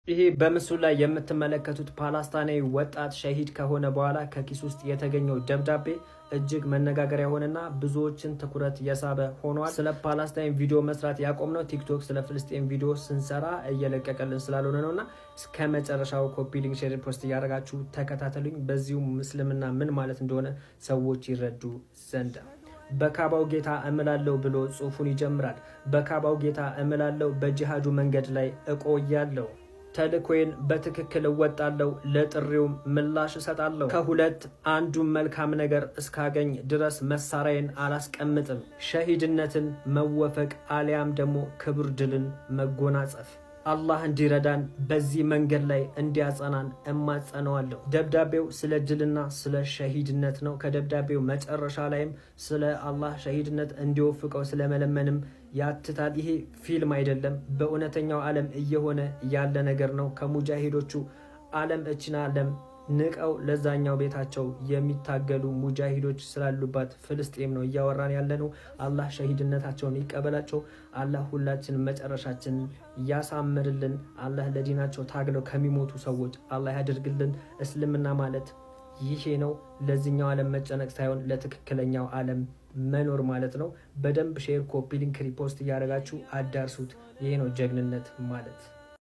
ይሄ በምስሉ ላይ የምትመለከቱት ፓለስታይናዊ ወጣት ሸሂድ ከሆነ በኋላ ከኪስ ውስጥ የተገኘው ደብዳቤ እጅግ መነጋገሪያ ሆነና ብዙዎችን ትኩረት የሳበ ሆኗል። ስለ ፓለስታይን ቪዲዮ መስራት ያቆምነው ቲክቶክ ስለ ፍልስጤም ቪዲዮ ስንሰራ እየለቀቀልን ስላልሆነ ነውና እስከ መጨረሻው ኮፒ ሊንክ ሼር ፖስት እያደረጋችሁ ተከታተሉኝ። በዚሁም እስልምና ምን ማለት እንደሆነ ሰዎች ይረዱ ዘንድ በካባው ጌታ እምላለው ብሎ ጽሑፉን ይጀምራል። በካባው ጌታ እምላለው በጂሃዱ መንገድ ላይ እቆያለሁ። ተልኮዬን በትክክል እወጣለሁ። ለጥሪውም ምላሽ እሰጣለሁ። ከሁለት አንዱን መልካም ነገር እስካገኝ ድረስ መሳሪያዬን አላስቀምጥም። ሸሂድነትን መወፈቅ አሊያም ደግሞ ክብር ድልን መጎናጸፍ አላህ እንዲረዳን በዚህ መንገድ ላይ እንዲያጸናን እማጸነዋለሁ። ደብዳቤው ስለ ድልና ስለ ሸሂድነት ነው። ከደብዳቤው መጨረሻ ላይም ስለ አላህ ሸሂድነት እንዲወፍቀው ስለመለመንም ያትታል። ይሄ ፊልም አይደለም፣ በእውነተኛው ዓለም እየሆነ ያለ ነገር ነው። ከሙጃሂዶቹ ዓለም እችና ዓለም ንቀው ለዛኛው ቤታቸው የሚታገሉ ሙጃሂዶች ስላሉባት ፍልስጤም ነው እያወራን ያለነው። አላህ ሸሂድነታቸውን ይቀበላቸው። አላህ ሁላችንን መጨረሻችንን ያሳምርልን። አላህ ለዲናቸው ታግለው ከሚሞቱ ሰዎች አላህ ያደርግልን። እስልምና ማለት ይሄ ነው። ለዚህኛው ዓለም መጨነቅ ሳይሆን ለትክክለኛው ዓለም መኖር ማለት ነው። በደንብ ሼር፣ ኮፒ ሊንክ፣ ሪፖስት እያደረጋችሁ አዳርሱት። ይሄ ነው ጀግንነት ማለት።